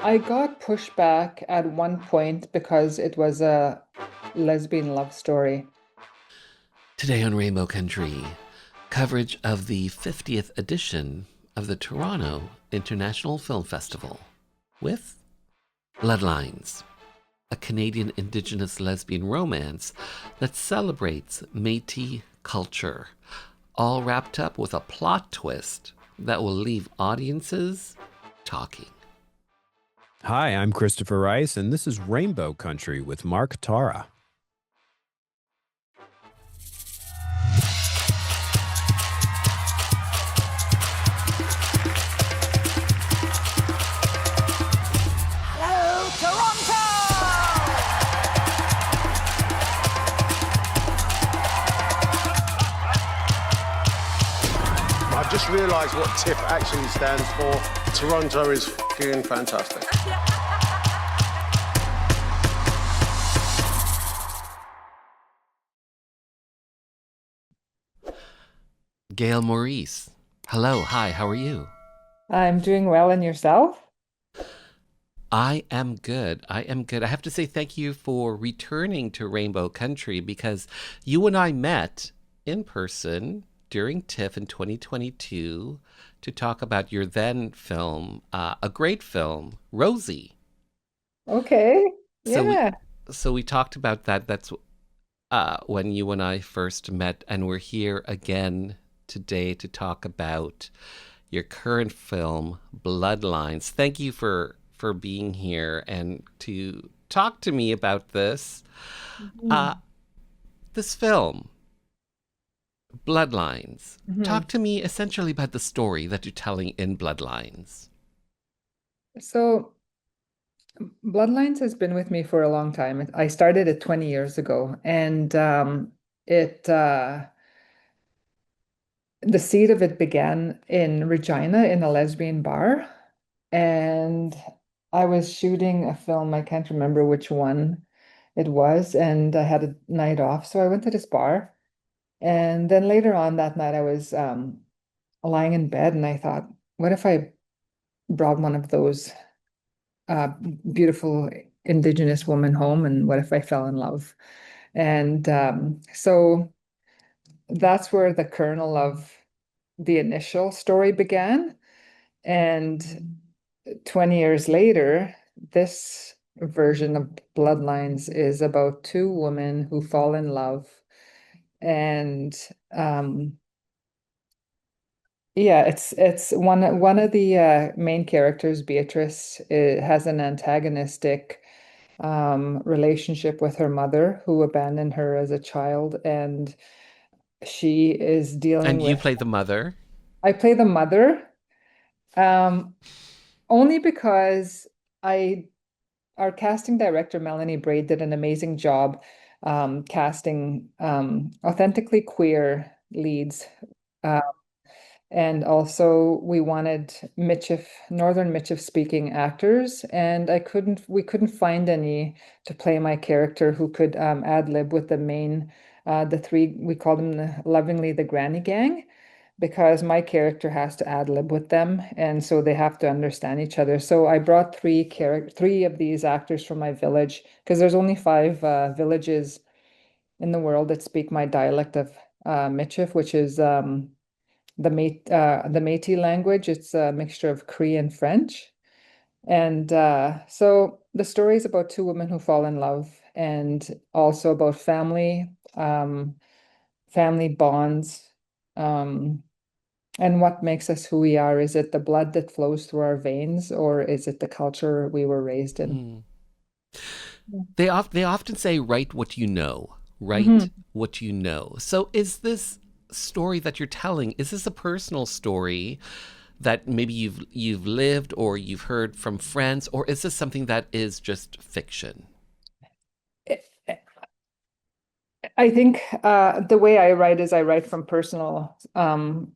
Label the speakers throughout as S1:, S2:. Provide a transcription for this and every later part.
S1: I got pushback at one point because it was a lesbian love story.
S2: Today on Rainbow Country, coverage of the 50th edition of the Toronto International Film Festival with Bloodlines, a Canadian Indigenous lesbian romance that celebrates Métis culture, all wrapped up with a plot twist that will leave audiences talking.
S3: Hi, I'm Christopher Rice, and this is Rainbow Country with Mark Tara.
S4: Hello, Toronto!
S5: I've just realised what TIFF actually stands for. Toronto is f***ing fantastic.
S2: Gail Maurice. Hello, hi, how are you?
S1: I'm doing well, and yourself?
S2: I am good. I am good. I have to say thank you for returning to Rainbow Country because you and I met in person during TIFF in 2022 to talk about your then film, a great film, Rosie.
S1: Okay.
S2: So we
S1: Yeah.
S2: so we talked about that. That's when you and I first met, and we're here again today to talk about your current film, Bloodlines. Thank you for being here and to talk to me about this. Uh,
S1: Mhm.
S2: this film, Bloodlines.
S1: Mhm.
S2: Talk to me essentially about the story that you're telling in Bloodlines.
S1: So, Bloodlines has been with me for a long time. I started it 20 years ago, and it the seed of it began in Regina in a lesbian bar, and I was shooting a film. I can't remember which one it was, and I had a night off, so I went to this bar. And then later on that night, I was lying in bed and I thought, what if I brought one of those uh, beautiful Indigenous women home, and what if I fell in love? And so that's where the kernel of the initial story began. And 20 years later, this version of Bloodlines is about two women who fall in love. And um, yeah, it's one of the main characters, Beatrice, has an antagonistic relationship with her mother, who abandoned her as a child, and she is dealing
S2: And you
S1: with.
S2: play the mother.
S1: I play the mother, um, only because I our casting director Melanie Braid did an amazing job casting authentically queer leads. Uh, And also we wanted Northern Michif speaking actors, and we couldn't find any to play my character who could ad lib with the three, we call them lovingly the Granny Gang, because my character has to ad lib with them, and so they have to understand each other. So I brought three of these actors from my village, because there's only five villages in the world that speak my dialect of Michif, which is the Métis language. It's a mixture of Cree and French. And so the story is about two women who fall in love, and also about family bonds, um, and what makes us who we are. Is it the blood that flows through our veins, or is it the culture we were raised in?
S2: Mm. They often say, write what you know. Write
S1: Mhm.
S2: what you know. So is this story that you're telling, is this a personal story that maybe you've lived or you've heard from friends, or is this something that is just fiction?
S1: I think the way I write is I write from personal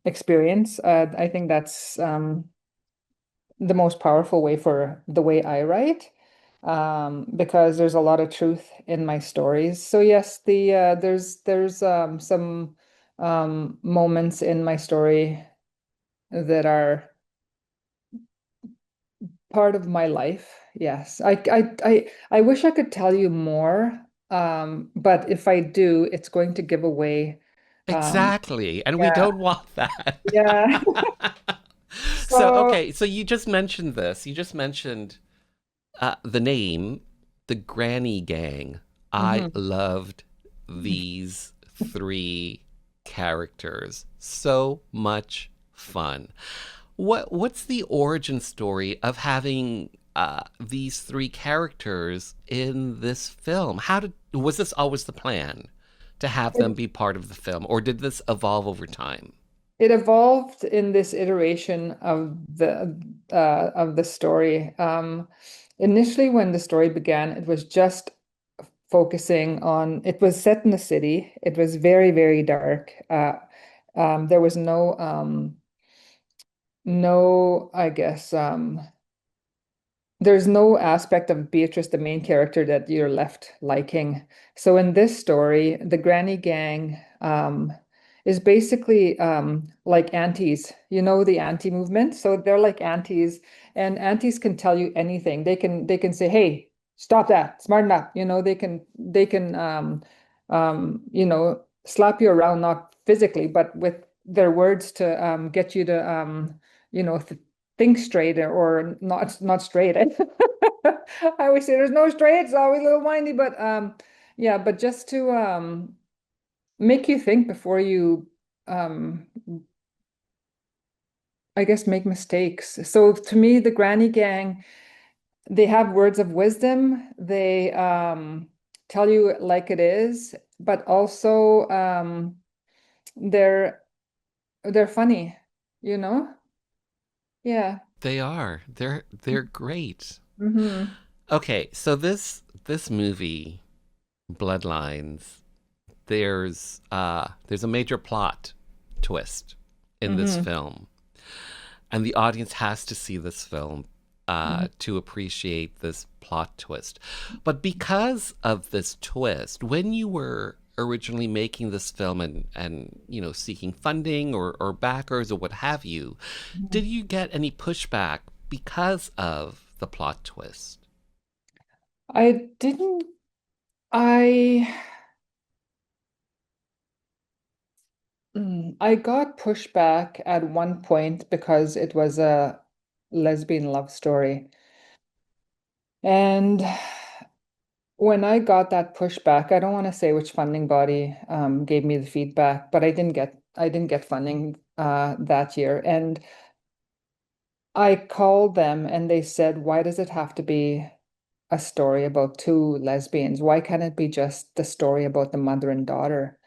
S1: experience. I think that's the most powerful way for the way I write, because there's a lot of truth in my stories. So yes, there's some moments in my story that are part of my life. Yes. I wish I could tell you more. But if I do, it's going to give away. Um,
S2: Exactly. And we
S1: yeah,
S2: don't want that.
S1: yeah.
S2: So,
S1: So,
S2: okay, so you just mentioned this. You just mentioned the name, the Granny Gang. I
S1: mhm.
S2: loved these three characters. So much fun. What's the origin story of having these three characters in this film? How did was this always the plan to have them
S1: It,
S2: be part of the film, or did this evolve over time?
S1: it evolved in this iteration of the story. Initially, when the story began, it was just focusing on. It was set in the city. It was very, very dark. There was no, I guess, there's no aspect of Beatrice, the main character, that you're left liking. So in this story, the Granny Gang is basically like aunties. You know the auntie movement? So they're like aunties, and aunties can tell you anything. They can say, "Hey, stop that. Smarten up." They can slap you around, not physically, but with their words to get you to think straight or not straight. I always say there's no straight, it's always a little windy, but yeah, but just to make you think before you um I guess make mistakes. So to me, the Granny Gang, they have words of wisdom. They tell you like it is, but also they're they're funny, you know? Yeah.
S2: They are. They're great.
S1: Mm-hmm.
S2: Okay, so this movie, Bloodlines, there's a major plot twist in this
S1: Mm-hmm.
S2: film, and the audience has to see this film
S1: Mm-hmm.
S2: to appreciate this plot twist. But because of this twist, when you were originally making this film and seeking funding or backers or what have you, did you get any pushback because of the plot twist?
S1: I didn't I I got pushback at one point because it was a lesbian love story. And when I got that pushback, I don't want to say which funding body gave me the feedback, but I didn't get funding that year. And I called them and they said, why does it have to be a story about two lesbians? Why can't it be just the story about the mother and daughter?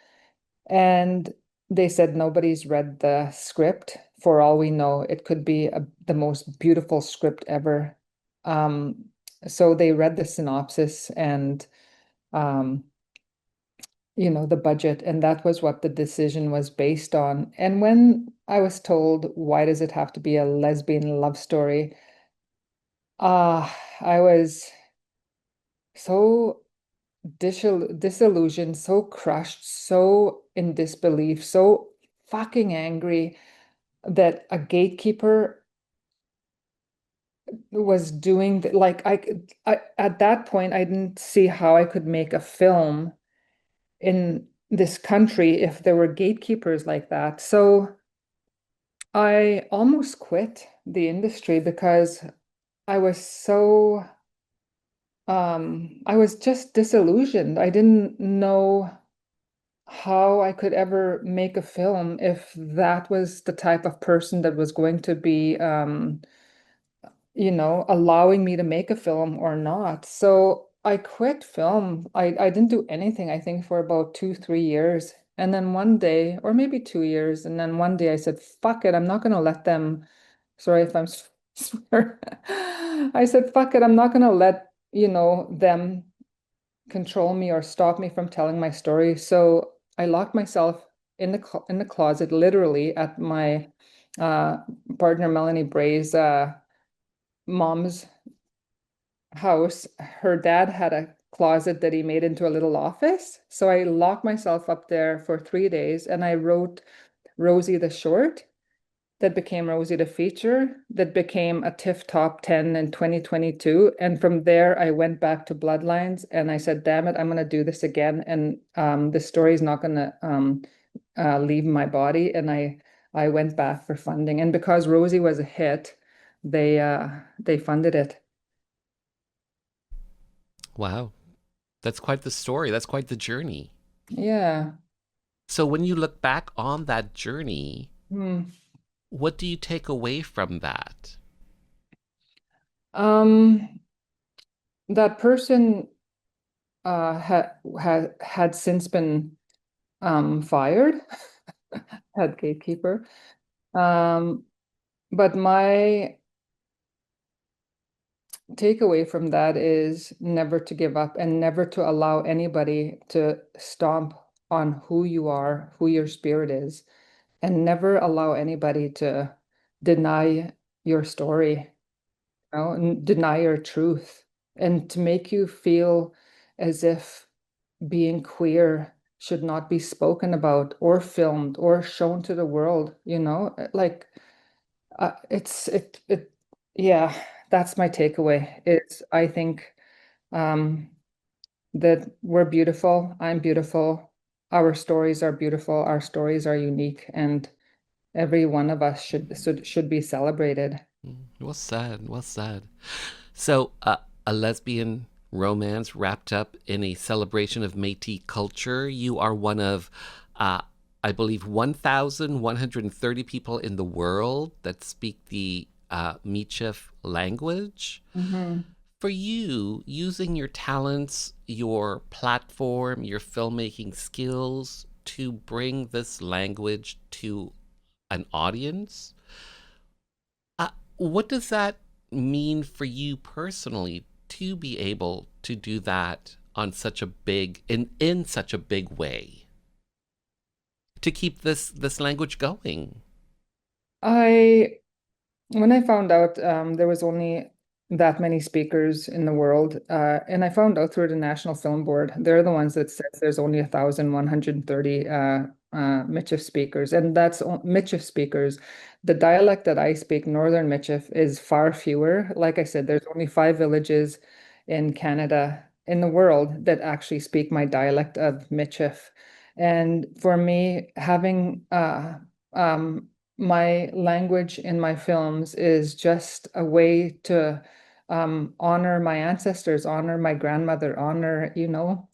S1: And they said nobody's read the script. For all we know, it could be the most beautiful script ever. Um, so they read the synopsis and um, the budget, and that was what the decision was based on. And when I was told, why does it have to be a lesbian love story? I was so disillusioned, so crushed, so in disbelief, so fucking angry that a gatekeeper was doing like I at that point I didn't see how I could make a film in this country if there were gatekeepers like that. So I almost quit the industry because I was so I was just disillusioned. I didn't know how I could ever make a film if that was the type of person that was going to be allowing me to make a film or not. So I quit film. I didn't do anything, I think, for about 2, 3 years. And then one day, or maybe 2 years, and then one day I said, fuck it, I'm not gonna let them, sorry if I'm swear. I said, fuck it, I'm not gonna let, them control me or stop me from telling my story. So I locked myself in the closet, literally at my uh, partner Melanie Bray's mom's house. Her dad had a closet that he made into a little office. So I locked myself up there for 3 days and I wrote Rosie the short. that became Rosie the Feature, that became a TIFF Top 10 in 2022. And from there, I went back to Bloodlines and I said, damn it, I'm going to do this again. And the story is not going to leave my body. And I went back for funding. And because Rosie was a hit, they funded it.
S2: Wow. That's quite the story. That's quite the journey.
S1: Yeah.
S2: So when you look back on that journey,
S1: Hmm.
S2: what do you take away from that?
S1: Um, that person had since been fired, head gatekeeper. Um, but my takeaway from that is never to give up and never to allow anybody to stomp on who you are, who your spirit is, and never allow anybody to deny your story, you know, and deny your truth, and to make you feel as if being queer should not be spoken about or filmed or shown to the world, you know, like it yeah, that's my takeaway is I think um that we're beautiful, I'm beautiful, our stories are beautiful, our stories are unique, and every one of us should be celebrated.
S2: Well said. Well said. So, a lesbian romance wrapped up in a celebration of Métis culture. You are one of, uh, I believe, 1,130 people in the world that speak the Michif language.
S1: Hmm.
S2: For you, using your talents, your platform, your filmmaking skills to bring this language to an audience, what does that mean for you personally to be able to do that on such a big in such a big way to keep this language going?
S1: I When I found out there was only that many speakers in the world, and I found out through the National Film Board, they're the ones that says there's only 1,130 Michif speakers, and that's Michif speakers. The dialect that I speak, Northern Michif, is far fewer. Like I said, there's only 5 villages in Canada, in the world, that actually speak my dialect of Michif. And for me, having my language in my films is just a way to honor my ancestors, honor my grandmother, honor, you know,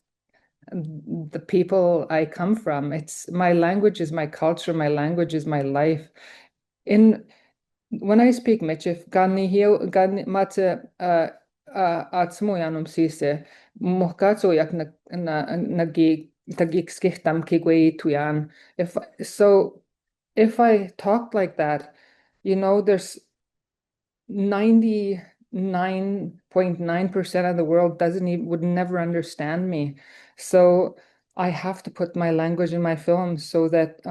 S1: the people I come from. It's my language is my culture, my language is my life. In When I speak Michif, gan mate atsmo yanum sise, mohkatso yak nagi tagik skihtam kigwe tuyan. If so, if I talk like that, you know, there's 99.9% of the world doesn't even would never understand me. So I have to put my language in my films so that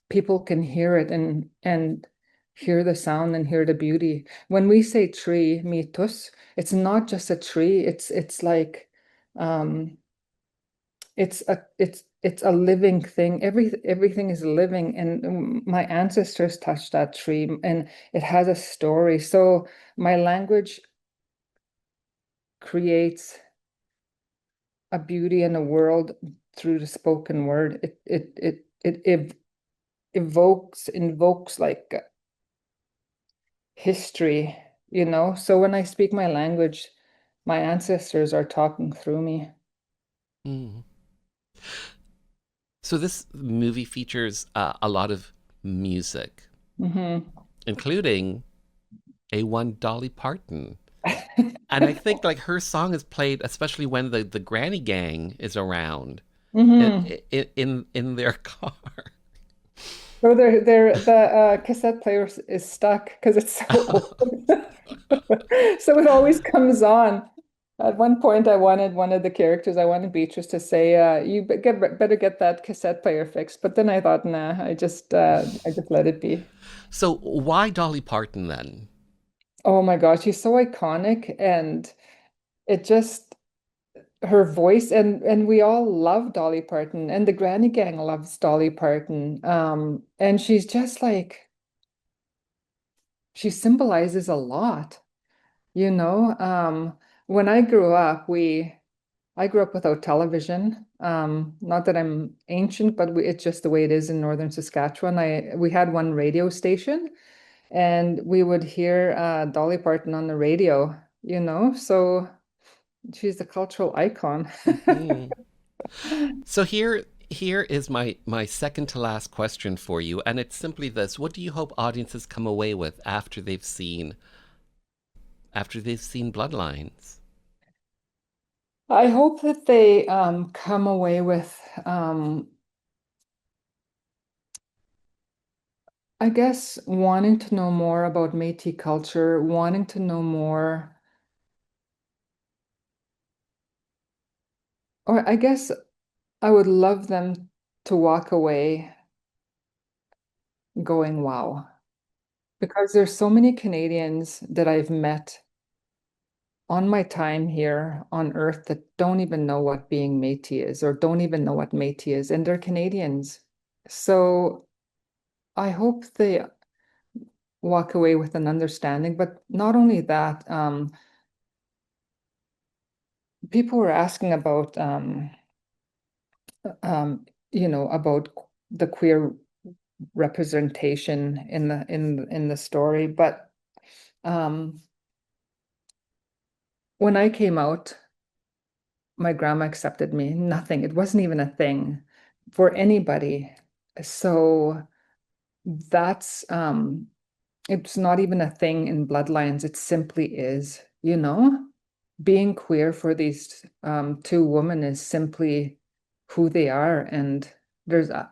S1: people can hear it and hear the sound and hear the beauty. When we say tree, mitos, it's not just a tree, it's like um it's a living thing. Everything is living, and my ancestors touched that tree, and it has a story. So my language creates a beauty in the world through the spoken word. It invokes like history, you know. So when I speak my language, my ancestors are talking through me.
S2: Mm. So this movie features a lot of music,
S1: Hmm.
S2: including a one Dolly Parton. And I think like her song is played, especially when the Granny Gang is around
S1: Hmm.
S2: in their car.
S1: So the cassette player is stuck because it's so old. So it always comes on. At one point, I wanted one of the characters, I wanted Beatrice to say, "You better get that cassette player fixed." But then I thought, nah, I just let it be.
S2: So why Dolly Parton then?
S1: Oh my gosh, she's so iconic, and it just her voice, and we all love Dolly Parton, and the Granny Gang loves Dolly Parton. And she's just like, she symbolizes a lot, you know. When I grew up, I grew up without television. Not that I'm ancient, but it's just the way it is in northern Saskatchewan. We had one radio station, and we would hear Dolly Parton on the radio, you know. So she's a cultural icon.
S2: Mhm. So here is my second to last question for you, and it's simply this: what do you hope audiences come away with after they've seen Bloodlines?
S1: I hope that they come away with, I guess, wanting to know more about Métis culture, wanting to know more, or I guess I would love them to walk away going, wow, because there's so many Canadians that I've met on my time here on Earth that don't even know what being Métis is, or don't even know what Métis is, and they're Canadians. So I hope they walk away with an understanding, but not only that, people were asking about, about the queer representation in the story, but when I came out, my grandma accepted me. Nothing. It wasn't even a thing for anybody. So that's it's not even a thing in Bloodlines. It simply is, you know. Being queer for these two women is simply who they are, and there's I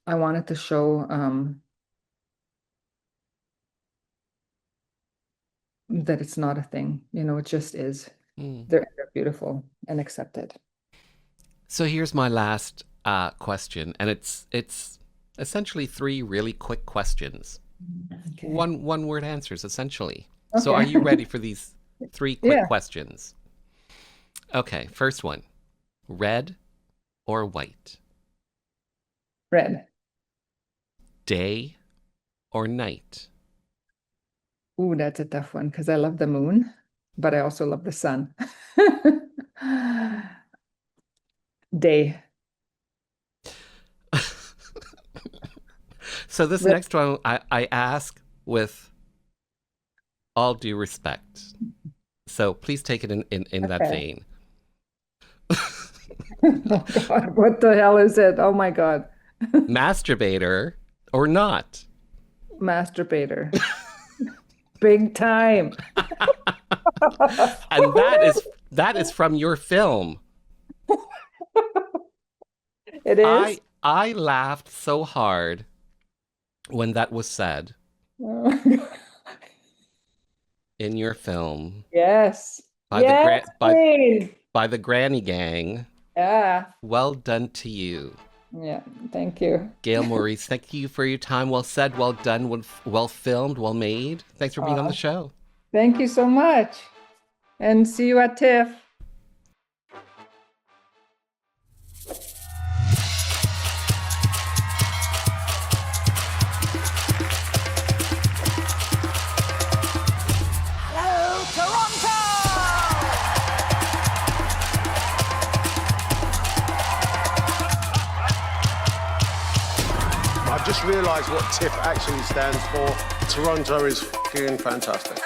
S1: wanted to show that it's not a thing, you know. It just is.
S2: Mm.
S1: They're beautiful and accepted.
S2: So here's my last question, and it's essentially three really quick questions.
S1: Okay.
S2: One word answers, essentially. So
S1: Okay.
S2: are you ready for these three quick
S1: Yeah.
S2: questions? Okay, first one. Red or white?
S1: Red.
S2: Day or night?
S1: Ooh, that's a tough one because I love the moon, but I also love the sun. Day.
S2: So this
S1: Red.
S2: next one I ask with all due respect. So please take it in that
S1: Okay.
S2: vein.
S1: Oh God, what the hell is it? Oh my God.
S2: Masturbator or not?
S1: Masturbator. Big time.
S2: And that is from your film.
S1: It is.
S2: I laughed so hard when that was said
S1: Oh,
S2: in your film
S1: yes.
S2: by the
S1: Yes, please.
S2: by the Granny Gang.
S1: Yeah.
S2: Well done to you.
S1: Yeah. Thank you.
S2: Gail Maurice, thank you for your time. Well said, well done, well filmed, well made. Thanks for being on the show.
S1: Thank you so much. And see you at TIFF.
S4: Hello, Toronto!
S5: I've just realised what TIFF actually stands for. Toronto is f***ing fantastic.